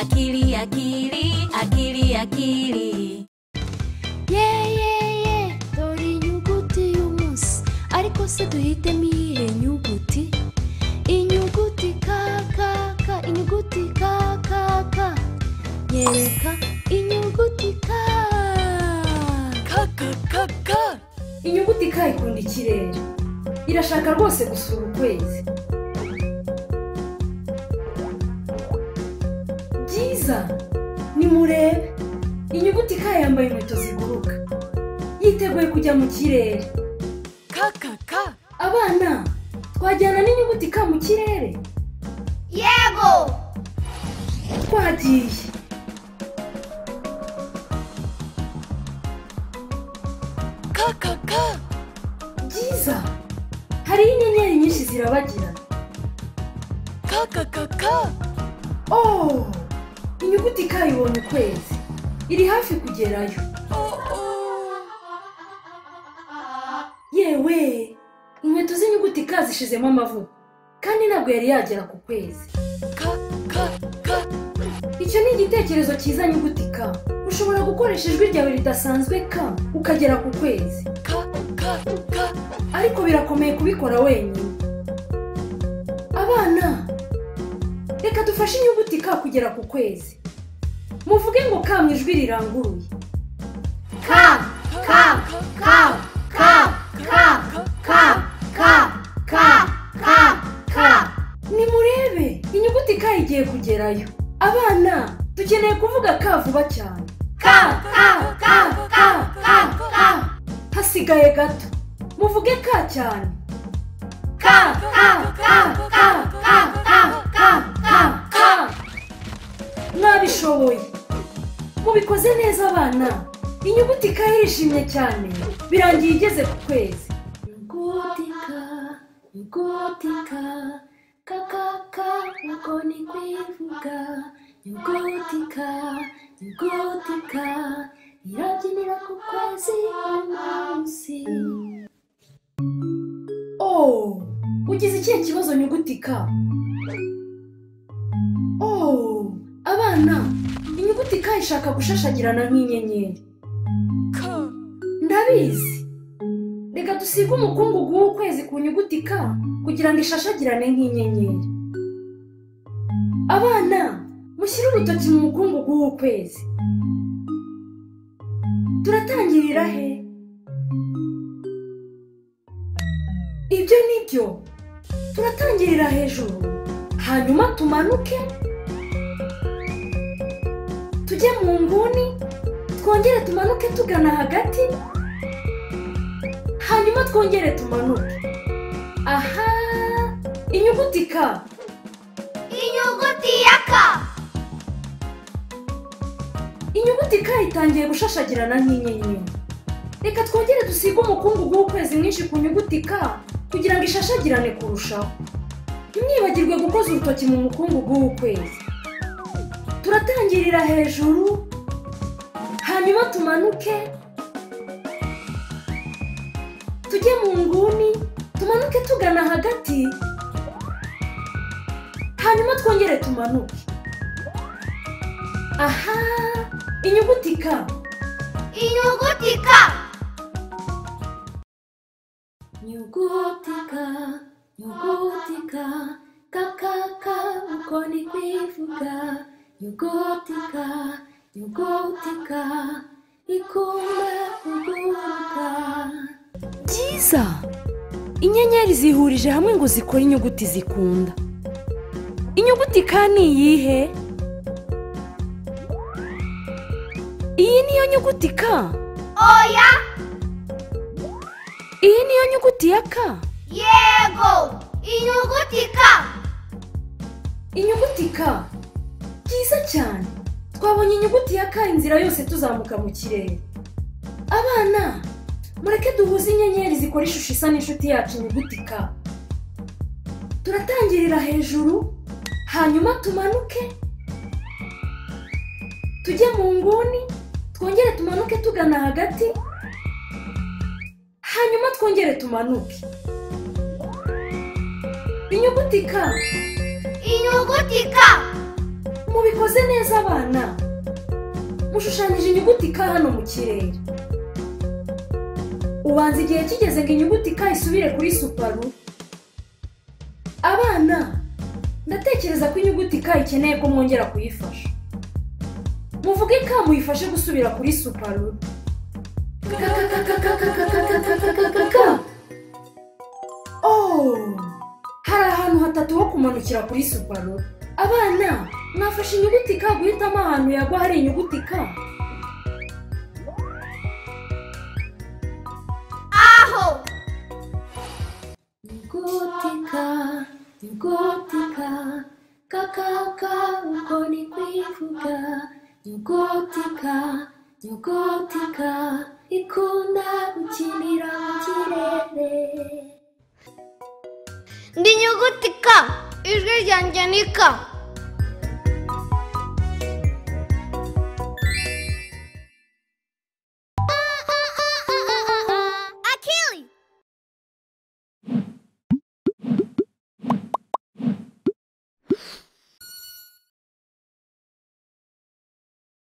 akili akili akili akili. Ye dore inyuguti y'umunsi ariko se duhitemo iyihe nyuguti? Inyuguti ka inyuguti ka nyereka inyuguti ka. Inyuguti ka ikunda ikirere, irashaka rwose gusura ukwezi. Byiza, nimurebe, inyuguti ka yambaye inkweto ziguruka, yiteguye kujya mu kirere. Abana, twajyana n'inyuguti ka mu kirere? Yego! Twagiye. Byiza, hariho inyenyeri nyinshi zirabagirana. Oh, inyuguti ka ibonye ukwezi, iri hafi kugerayo. Yewe, inkweto z'inyuguti ka zishizemo amavuta, kandi ntabwo yari yagera ku kwezi. Icyo ni igitekerezo cyiza nyuguti ka. Ushobora gukoresha ijwi ryawe ridasanzwe ka ukagera ku kwezi. Ariko birakomeye kubikora wenyine. Abana, reka dufashe inyuguti ka kugera ku kwezi. Muvuge ngo ka mu ijwi riranguruye. Ka. Nimurebe, inyuguti ka igiye kugerayo. Abana, dukeneye kuvuga ka vuba cyane. Ka. Hasigaye gato. Muvuge ka cyane. Ka. Mwabishoboye. Mubikoze neza abana. Inyuguti ka irishimye cyane. Birangiye igeze ku kwezi. Inyuguti ka uko ni kwivuga. Inyuguti ka irabyinira ku kwezi umunsi. Oh, ugize ikihe kibazo nyuguti ka? Oh, abana, inyuguti ka ishaka gushashagirana nk'inyenyeri. Ndabizi. Reka dusige umukungugu w'ukwezi ku nyuguti ka kugira ngo ishashagirane nk'inyenyeri. Abana, mushyire urutoki mu mukungugu w'ukwezi. Turatangirira he? Ibyo nibyo. Turatangirira hejuru, hanyuma tumanuke, tujye mu nguni, twongere tumanuke tugana hagati, hanyuma twongere tumanuke. Aha, inyuguti ka. Inyuguti ya ka. Inyuguti ka itangiye gushashagirana nk'inyenyeri. Reka twongere dusige umukungugu w'ukwezi mwinshi ku nyuguti ka kugira ngo ishashagirane kurushaho. Ntimwibagirwe gukoza urutoki mu mukungugu w'ukwezi. Turatangirira hejuru, hanyuma tumanuke, tujye mu nguni, tumanuke tugana hagati, hanyuma twongere tumanuke. Aha, inyuguti ka. Inyuguti ka. Nyuguti ka uko ni kwivuga. Nyuguti ka ikunda kuguruka. Byiza, inyenyeri zihurije hamwe ngo zikore inyuguti zikunda. Inyuguti ka ni iyihe? Iyi niyo nyuguti ka? Oya. Iyi niyo nyuguti ya ka? Yego, inyuguti ka. Inyuguti ka. Byiza cyane. Twabonye inyuguti ya ka inzira yose tuzamuka mu kirere. Abana, mureke duhuze inyenyeri zikora ishusho isa n'inshuti yacu inyuguti ka. Turatangirira hejuru, hanyuma tumanuke, tujye mu nguni, twongere tumanuke tugana hagati, hanyuma twongere tumanuke. Inyuguti ka. Inyuguti ka. mubikoze neza abana, mushushanyije inyuguti K hano mu kirere. Ubanza igihe kigeze ngo inyuguti K isubire kuri Suparu. Abana, ndatekereza ko inyuguti K ikeneye ko mwongera kuyifasha. Muvuge K muyifashe gusubira kuri Suparu. Oh, hari ahantu hatatu ho kumanukira kuri Suparu. Abana, mwafashe inyuguti K guhitamo ahantu yagwa hari inyuguti K. Aho. Inyuguti K, inyuguti K, kakaka uko ni kwivuga. Inyuguti K, inyuguti K, ikunda gukinira mu kirere. Ndi inyuguti K, ijwi ryanjye ni K.